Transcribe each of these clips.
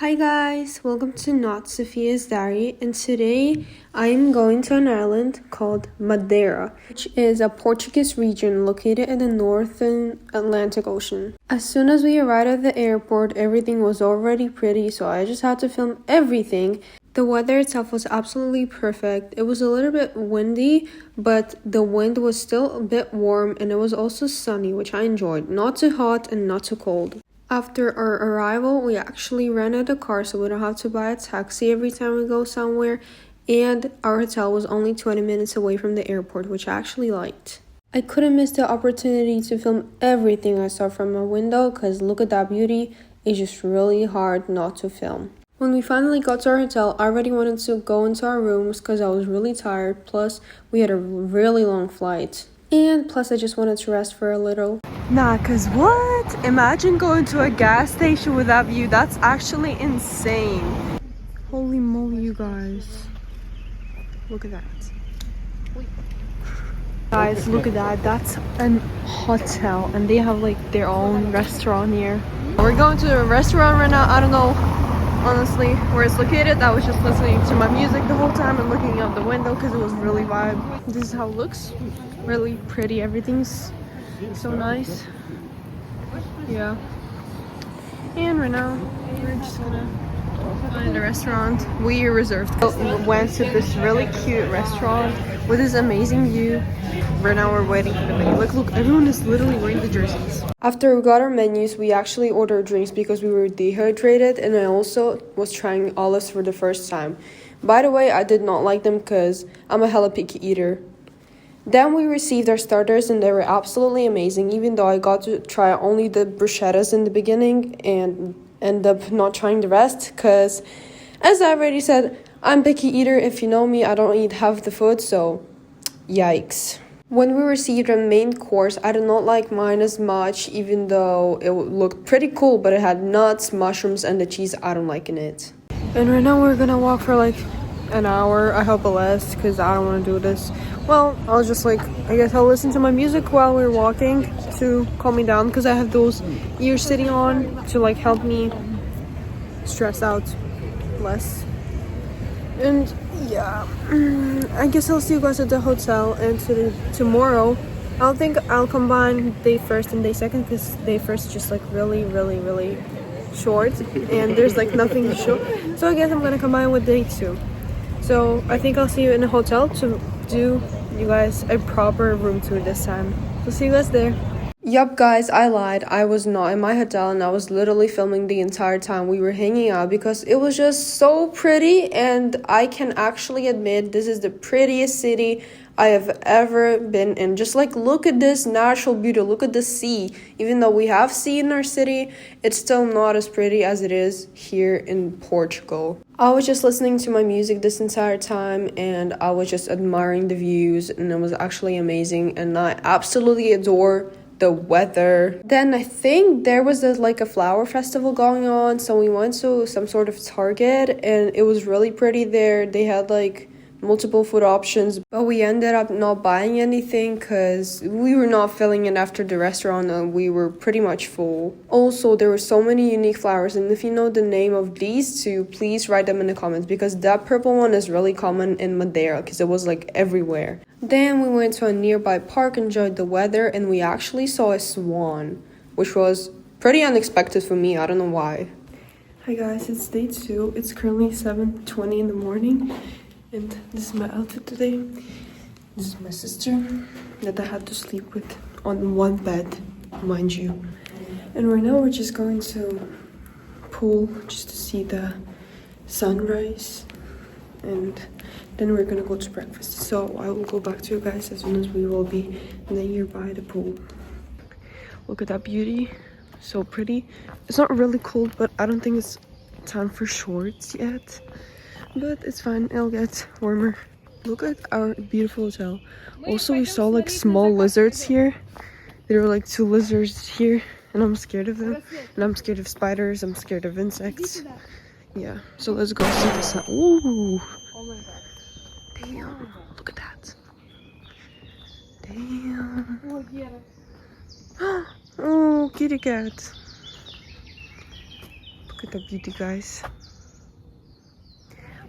Hi guys, welcome to Not Sophia's Diary, and today I am going to an island called Madeira, which is a Portuguese region located in the northern Atlantic Ocean. As soon as we arrived at the airport, everything was already pretty, so I just had to film everything. The weather itself was absolutely perfect. It was a little bit windy, but the wind was still a bit warm, and it was also sunny, which I enjoyed. Not too hot and not too cold. After our arrival, we actually rented a car so we don't have to buy a taxi every time we go somewhere, and our hotel was only 20 minutes away from the airport, which I actually liked. I couldn't miss the opportunity to film everything I saw from my window because look at that beauty. It's just really hard not to film. When we finally got to our hotel, I already wanted to go into our rooms because I was really tired, plus we had a really long flight. And plus I just wanted to rest for a little. Nah, cause what? Imagine going to a gas station with that view. That's actually insane. Holy moly, you guys. Look at that. Guys, look at that. That's an hotel and they have like their own restaurant here. We're going to a restaurant right now. I don't know honestly where it's located. I was just listening to my music the whole time and looking out the window because it was really vibe. This is how it looks. Really pretty. Everything's so nice. Yeah. And right now we're just gonna find a restaurant. We reserved. Went to this really cute restaurant with this amazing view. Right now we're waiting for the menu. Look, everyone is literally wearing the jerseys. After we got our menus, we actually ordered drinks because we were dehydrated, and I also was trying olives for the first time. By the way, I did not like them because I'm a hella picky eater. Then we received our starters and they were absolutely amazing, even though I got to try only the bruschettas in the beginning and end up not trying the rest because, as I already said, I'm a picky eater. If you know me, I don't eat half the food, so yikes. When we received our main course, I did not like mine as much, even though it looked pretty cool, but it had nuts, mushrooms, and the cheese I don't like in it. And right now we're gonna walk for like an hour. I hope less because I don't want to do this. Well, I'll just I guess I'll listen to my music while we're walking to calm me down because I have those ears sitting on to help me stress out less. And yeah, I guess I'll see you guys at the hotel. And tomorrow I don't think I'll combine day first and day second because day first is just really short and there's nothing to show, so I guess I'm gonna combine with day 2. So I think I'll see you in a hotel to do you guys a proper room tour this time. So see you guys there. Yup guys, I lied. I was not in my hotel and I was literally filming the entire time we were hanging out because it was just so pretty, and I can actually admit this is the prettiest city I have ever been in. Just look at this natural beauty, look at the sea. Even though we have sea in our city, it's still not as pretty as it is here in Portugal. I was just listening to my music this entire time and I was just admiring the views, and it was actually amazing, and I absolutely adore the weather. Then I think there was a flower festival going on, so we went to some sort of Target and it was really pretty there. They had multiple food options, but we ended up not buying anything because we were not feeling it after the restaurant and we were pretty much full. Also, there were so many unique flowers, and if you know the name of these two, please write them in the comments because that purple one is really common in Madeira because it was everywhere. Then we went to a nearby park, enjoyed the weather, and we actually saw a swan, which was pretty unexpected for me. I don't know why. Hi guys, it's day 2. It's currently 7:20 in the morning. And this is my outfit today. This is my sister that I had to sleep with on one bed, mind you. And right now we're just going to pool just to see the sunrise. And then we're gonna go to breakfast. So I will go back to you guys as soon as we will be nearby the pool. Look at that beauty. So pretty. It's not really cold, but I don't think it's time for shorts yet. But it's fine, it'll get warmer. Look at our beautiful hotel. Also, we saw small lizards here. There were 2 lizards here, and I'm scared of them. And I'm scared of spiders, I'm scared of insects. Yeah, so let's go see the sun. Ooh! Oh my god. Damn, look at that. Damn. Oh, kitty cat. Look at the beauty, guys.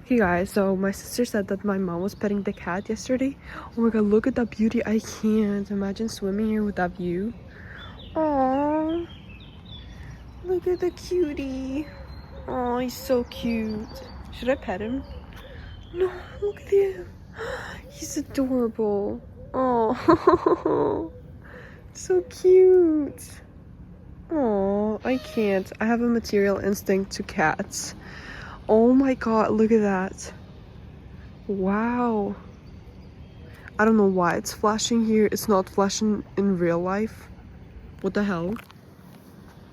Okay guys, so my sister said that my mom was petting the cat yesterday. Oh my god, look at that beauty. I can't imagine swimming here with that view. Aww, look at the cutie. Oh, he's so cute. Should I pet him? No, look at him. He's adorable. Oh, so cute. Oh, I can't. I have a material instinct to cats. Oh my god, look at that. Wow. I don't know why it's flashing here. It's not flashing in real life. What the hell?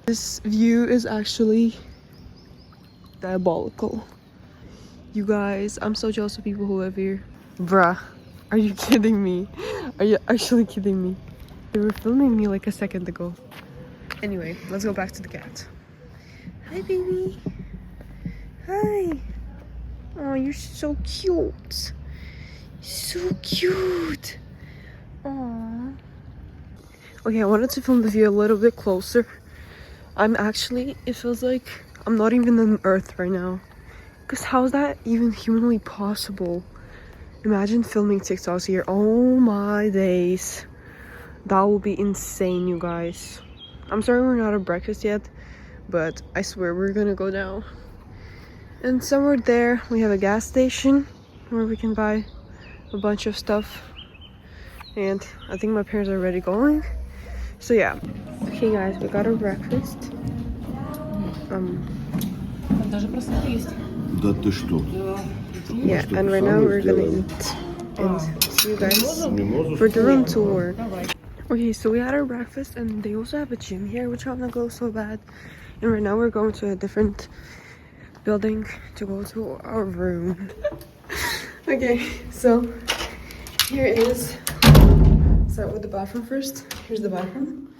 This view is actually diabolical. You guys, I'm so jealous of people who live here. Bruh, are you kidding me? Are you actually kidding me? They were filming me like a second ago. Anyway, let's go back to the cat. Hi, baby. Hi. Oh, you're so cute. So cute. Aww. Okay, I wanted to film the view a little bit closer. It feels like I'm not even on Earth right now. Because how is that even humanly possible? Imagine filming TikToks here. Oh my days. That will be insane, you guys. I'm sorry we're not at breakfast yet, but I swear we're gonna go down. And somewhere there, we have a gas station where we can buy a bunch of stuff. And I think my parents are already going. So yeah. Okay guys, we got our breakfast. Yeah, and right now we're gonna eat. And see you guys for the room tour. Okay, so we had our breakfast and they also have a gym here, which I wanna go so bad. And right now we're going to a different building to go to our room. Okay, so here is, start with the bathroom first. Here's the bathroom.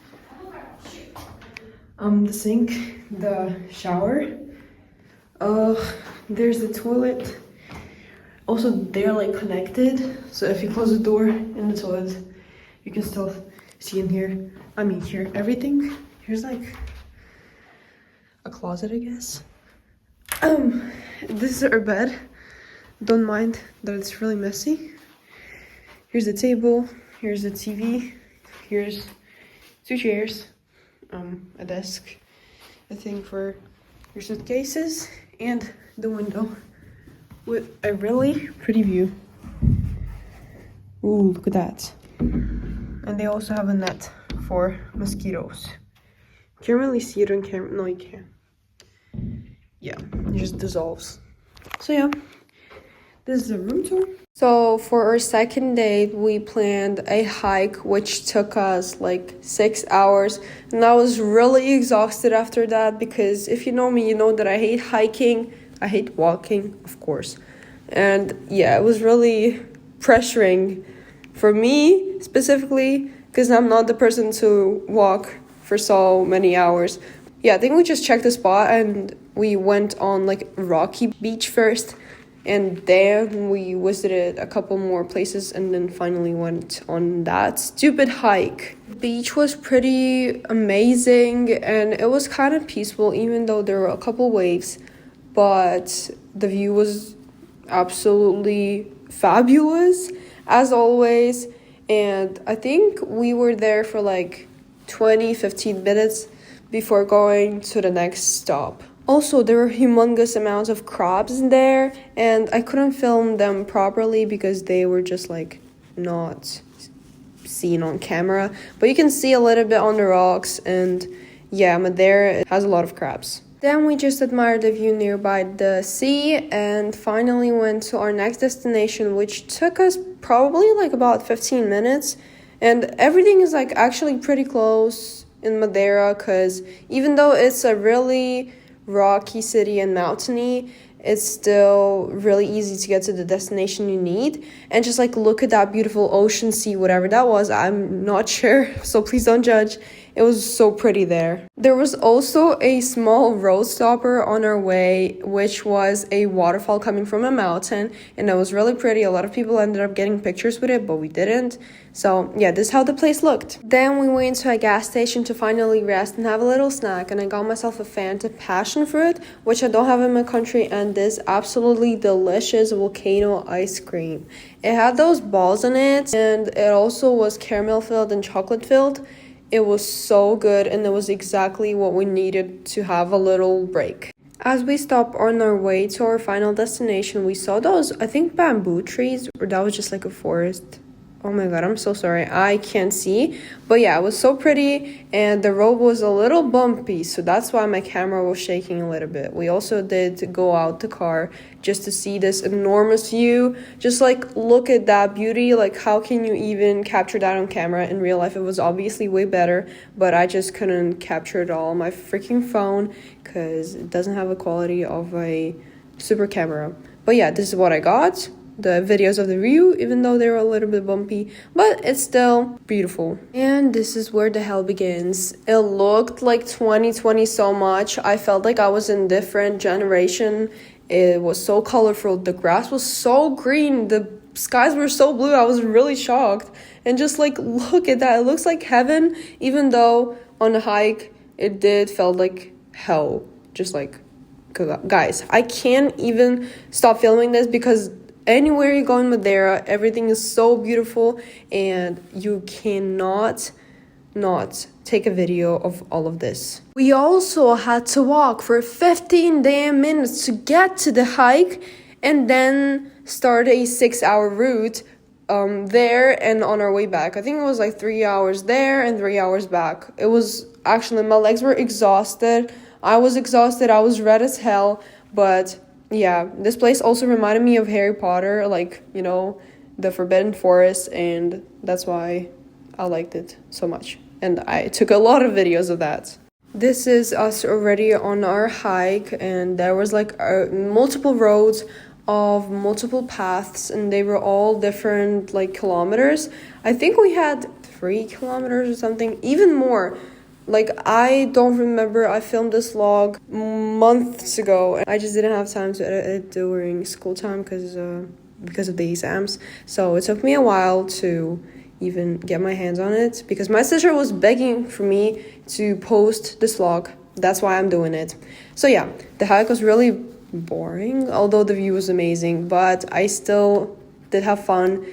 The sink, the shower. There's the toilet. Also, they're like connected. So if you close the door in the toilet, you can still see in here. I mean, hear everything. Here's like a closet, I guess. This is our bed. Don't mind that it's really messy. Here's the table. Here's the TV. Here's 2 chairs. A desk. A thing for your suitcases. And the window with a really pretty view. Ooh, look at that. And they also have a net for mosquitoes. Can't really see it on camera. No, you can't. Yeah, it just dissolves. So yeah, this is the room tour. So for our second date, we planned a hike which took us like 6 hours, and I was really exhausted after that because if you know me, you know that I hate hiking. I hate walking, of course. And yeah, it was really pressuring for me specifically because I'm not the person to walk for so many hours. Yeah, I think we just checked the spot and we went on like Rocky Beach first, and then we visited a couple more places and then finally went on that stupid hike. The beach was pretty amazing and it was kind of peaceful even though there were a couple waves, but the view was absolutely fabulous as always. And I think we were there for like 15 minutes before going to the next stop. Also, there were humongous amounts of crabs in there, and I couldn't film them properly because they were just like not seen on camera. But you can see a little bit on the rocks, and yeah, Madeira has a lot of crabs. Then we just admired the view nearby the sea and finally went to our next destination, which took us probably like about 15 minutes. And everything is like actually pretty close in Madeira because even though it's a really rocky city and mountainy, it's still really easy to get to the destination you need. And just like look at that beautiful ocean, sea, whatever that was, I'm not sure, so please don't judge. it was so pretty there. There was also a small road stopper on our way, which was a waterfall coming from a mountain, and it was really pretty. A lot of people ended up getting pictures with it, but we didn't. So yeah, this is how the place looked. Then we went to a gas station to finally rest and have a little snack, and I got myself a Fanta passion fruit, which I don't have in my country, and this absolutely delicious volcano ice cream. It had those balls in it, and it also was caramel filled and chocolate filled. It was so good, and it was exactly what we needed to have a little break. As we stopped on our way to our final destination, we saw those, I think, bamboo trees, or that was just like a forest. Oh my god, I'm so sorry, I can't see. But yeah, it was so pretty, and the road was a little bumpy, so that's why my camera was shaking a little bit. We also did go out the car just to see this enormous view. Just like, look at that beauty. Like, how can you even capture that on camera? In real life, it was obviously way better, but I just couldn't capture it all on my freaking phone because it doesn't have the quality of a super camera. But yeah, this is what I got. The videos of the view, even though they were a little bit bumpy, but it's still beautiful. And this is where the hell begins. It looked like 2020 so much. I felt like I was in different generation. It was so colorful. The grass was so green. The skies were so blue. I was really shocked. And just like, look at that. It looks like heaven, even though on the hike it did felt like hell. Just like, guys, I can't even stop filming this because anywhere you go in Madeira, everything is so beautiful, and you cannot not take a video of all of this. We also had to walk for 15 damn minutes to get to the hike, and then start a 6-hour route there and on our way back. I think it was like 3 hours there and 3 hours back. It was actually, my legs were exhausted. I was exhausted. I was red as hell, but yeah, this place also reminded me of Harry Potter, like, you know, the Forbidden Forest, and that's why I liked it so much. And I took a lot of videos of that. This is us already on our hike, and there was like multiple roads of multiple paths, and they were all different like kilometers. I think we had 3 kilometers or something, even more. Like, I don't remember. I filmed this vlog months ago, and I just didn't have time to edit it during school time because of the exams. So it took me a while to even get my hands on it because my sister was begging for me to post this vlog. That's why I'm doing it. So yeah, the hike was really boring, although the view was amazing, but I still did have fun.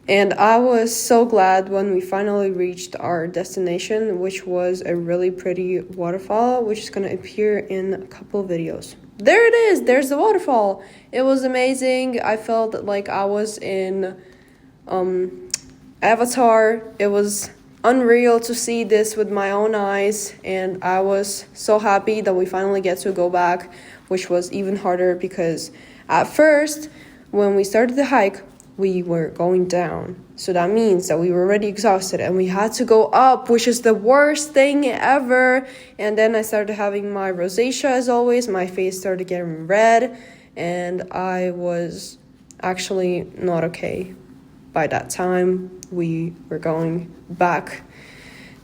And I was so glad when we finally reached our destination, which was a really pretty waterfall, which is going to appear in a couple of videos. There it is. There's the waterfall. It was amazing. I felt like I was in Avatar. It was unreal to see this with my own eyes, and I was so happy that we finally get to go back, which was even harder because at first, when we started the hike, we were going down. So that means that we were already exhausted and we had to go up, which is the worst thing ever. And then I started having my rosacea as always. My face started getting red, and I was actually not okay. By that time, we were going back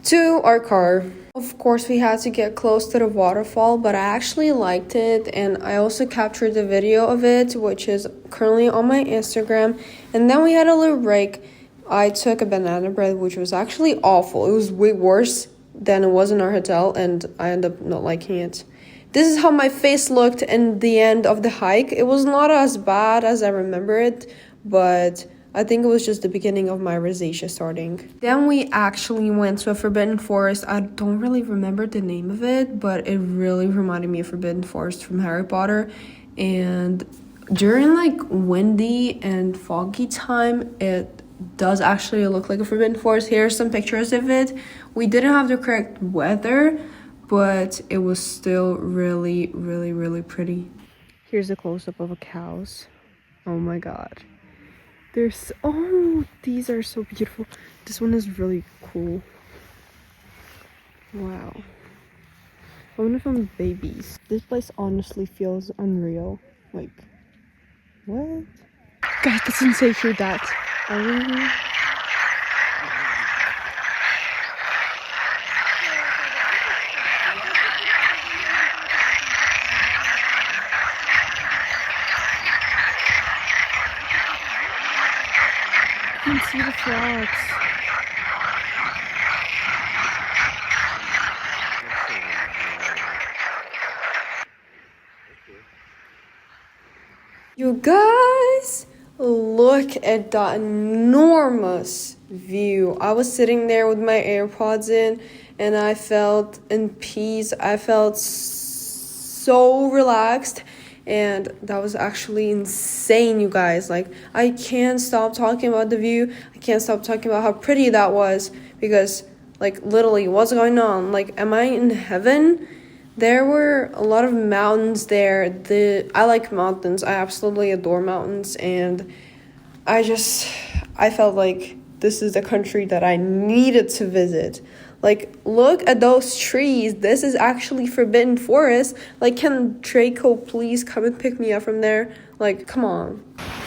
to our car. Of course, we had to get close to the waterfall, but I actually liked it, and I also captured the video of it, which is currently on my Instagram. And then we had a little break. I took a banana bread, which was actually awful. It was way worse than it was in our hotel, and I ended up not liking it. This is how my face looked in the end of the hike. It was not as bad as I remember it, but I think it was just the beginning of my rosacea starting. Then we actually went to a Forbidden Forest. I don't really remember the name of it, but it really reminded me of Forbidden Forest from Harry Potter. And during like windy and foggy time, it does actually look like a Forbidden Forest. Here are some pictures of it. We didn't have the correct weather, but it was still really, really, really pretty. Here's a close-up of a cow's. Oh my god. These are so beautiful. This one is really cool. Wow. I wonder if I'm babies. This place honestly feels unreal. Like, what? God, that's insane. Hear that? can see the frogs. You guys, look at that enormous view. I was sitting there with my AirPods in and I felt in peace. I felt so relaxed and that was actually insane, you guys. Like, I can't stop talking about the view. I can't stop talking about how pretty that was because, like, literally, what's going on? Like, am I in heaven? There were a lot of mountains there. I like mountains. I absolutely adore mountains. And I felt like this is the country that I needed to visit. Like, look at those trees. This is actually forbidden forest. Like, can Draco please come and pick me up from there? Like, come on.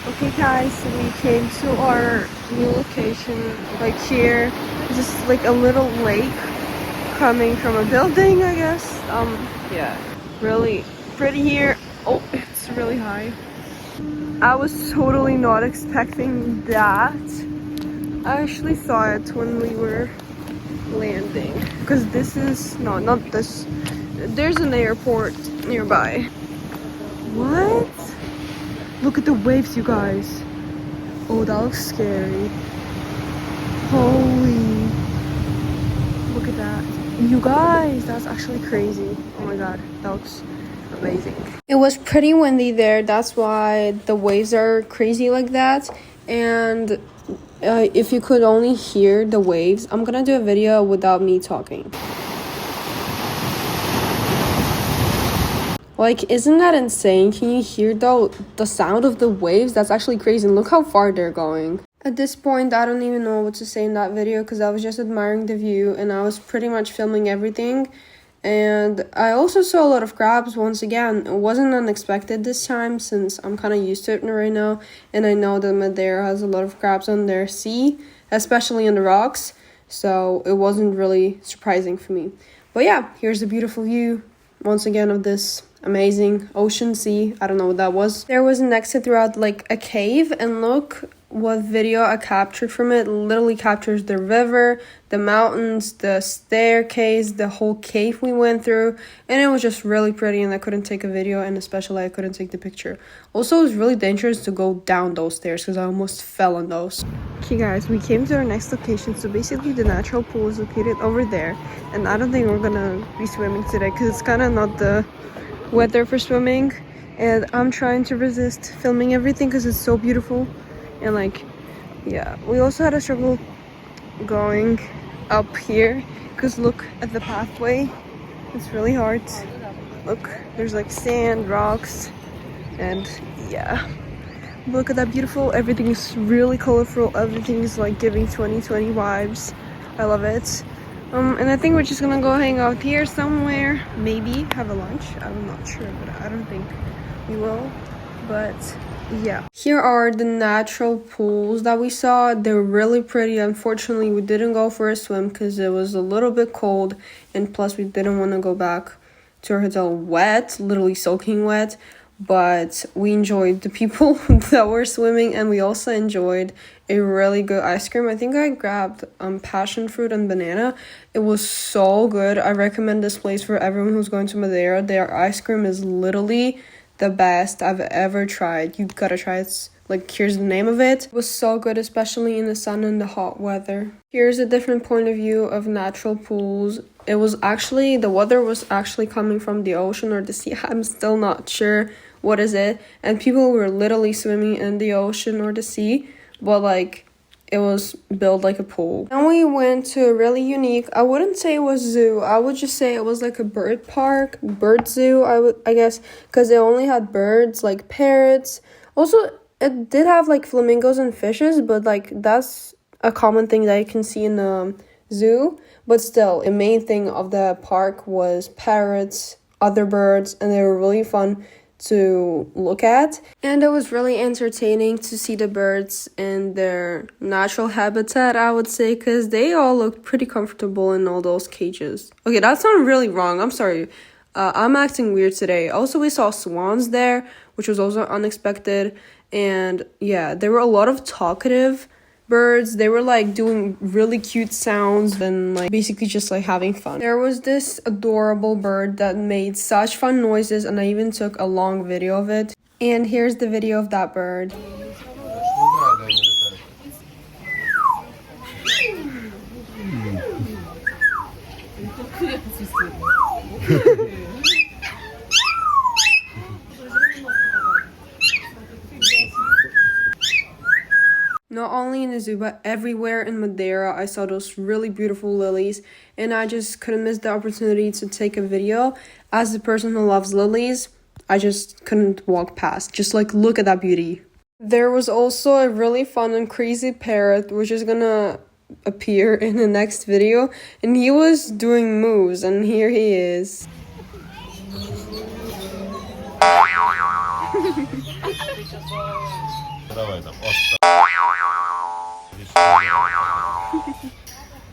Okay, guys, so we came to our new location. Like, here, just like a little lake coming from a building, I guess. Yeah, really pretty here. Oh, it's really high. I was totally not expecting that. I actually saw it when we were landing because this is not this. There's an airport nearby. What? Look at the waves, you guys. Oh, that looks scary. Holy, look at that. You guys, that's actually crazy. Oh my god, that looks amazing. It was pretty windy there, that's why the waves are crazy like that. And if you could only hear the waves, I'm gonna do a video without me talking. Like, isn't that insane? Can you hear the sound of the waves? That's actually crazy. And look how far they're going. At this point, I don't even know what to say in that video because I was just admiring the view and I was pretty much filming everything. And I also saw a lot of crabs once again. It wasn't unexpected this time since I'm kind of used to it right now. And I know that Madeira has a lot of crabs on their sea, especially on the rocks. So it wasn't really surprising for me. But yeah, here's a beautiful view once again of this amazing ocean sea. I don't know what that was. There was an exit throughout like a cave, and look what video I captured from it. Literally captures the river, the mountains, the staircase, the whole cave we went through, and it was just really pretty. And I couldn't take a video, and especially I couldn't take the picture. Also, it was really dangerous to go down those stairs because I almost fell on those. Okay guys, we came to our next location. So basically the natural pool is located over there, and I don't think we're gonna be swimming today because it's kind of not the weather for swimming, and I'm trying to resist filming everything because it's so beautiful. And like, yeah, we also had a struggle going up here because look at the pathway. It's really hard. Look, there's like sand, rocks, and yeah, look at that beautiful. Everything is really colorful. Everything is like giving 2020 vibes. I love it. And I think we're just gonna go hang out here somewhere, maybe have a lunch. I'm not sure, but I don't think we will. But yeah, here are the natural pools that we saw. They're really pretty. Unfortunately, we didn't go for a swim because it was a little bit cold, and plus we didn't want to go back to our hotel wet, literally soaking wet. But we enjoyed the people that were swimming, and we also enjoyed a really good ice cream. I think I grabbed passion fruit and banana. It was so good. I recommend this place for everyone who's going to Madeira. Their ice cream is literally the best I've ever tried. You gotta try it. Like, here's the name of it. It was so good, especially in the sun and the hot weather. Here's a different point of view of natural pools. It was actually, the water was actually coming from the ocean or the sea. I'm still not sure what is it. And people were literally swimming in the ocean or the sea, but like, it was built like a pool. Then we went to a really unique, I wouldn't say it was zoo, I would just say it was like a bird park, bird zoo, I guess, because it only had birds, like parrots. Also, it did have like flamingos and fishes, but like that's a common thing that you can see in the zoo. But still, the main thing of the park was parrots, other birds, and they were really fun to look at. And it was really entertaining to see the birds in their natural habitat, I would say, because they all looked pretty comfortable in all those cages. Okay, that sounded really wrong. I'm sorry. I'm acting weird today. Also, we saw swans there, which was also unexpected. And yeah, there were a lot of talkative birds. They were like doing really cute sounds and like basically just like having fun. There was this adorable bird that made such fun noises, and I even took a long video of it. And here's the video of that bird. Not only in the zoo, but everywhere in Madeira, I saw those really beautiful lilies, and I just couldn't miss the opportunity to take a video. As a person who loves lilies, I just couldn't walk past. Just like, look at that beauty. There was also a really fun and crazy parrot, which is gonna appear in the next video, and he was doing moves, and here he is.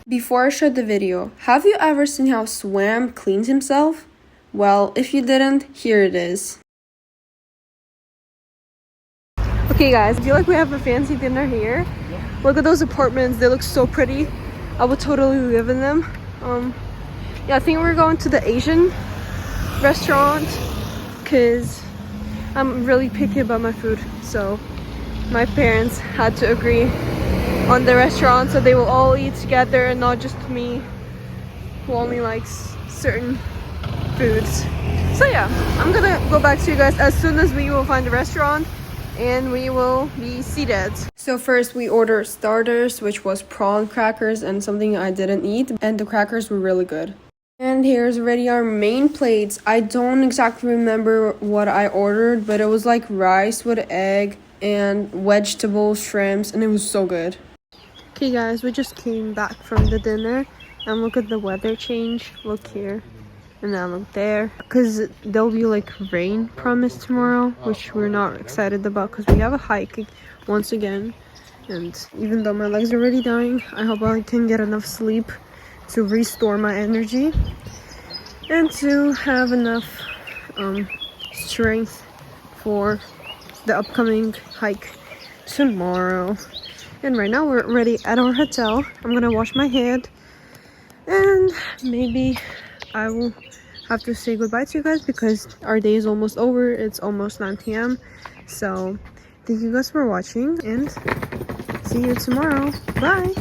Before I shut the video, have you ever seen how Swam cleans himself? Well, if you didn't, here it is. Okay guys, I feel like we have a fancy dinner here. Look at those apartments, they look so pretty. I would totally live in them. Yeah, I think we're going to the Asian restaurant because I'm really picky about my food. So my parents had to agree on the restaurant so they will all eat together and not just me who only likes certain foods. So yeah, I'm gonna go back to you guys as soon as we will find a restaurant and we will be seated. So first we ordered starters, which was prawn crackers and something I didn't eat, and the crackers were really good. And here's already our main plates. I don't exactly remember what I ordered, but it was like rice with egg and vegetables, shrimps, and it was so good. Okay guys, we just came back from the dinner and look at the weather change. Look here and then look there, because there'll be like rain promised tomorrow, which we're not excited about because we have a hike once again. And even though my legs are already dying, I hope I can get enough sleep to restore my energy and to have enough strength for the upcoming hike tomorrow. And right now we're already at our hotel. I'm gonna wash my head and maybe I will have to say goodbye to you guys because our day is almost over. It's almost 9 p.m. So thank you guys for watching and see you tomorrow. Bye.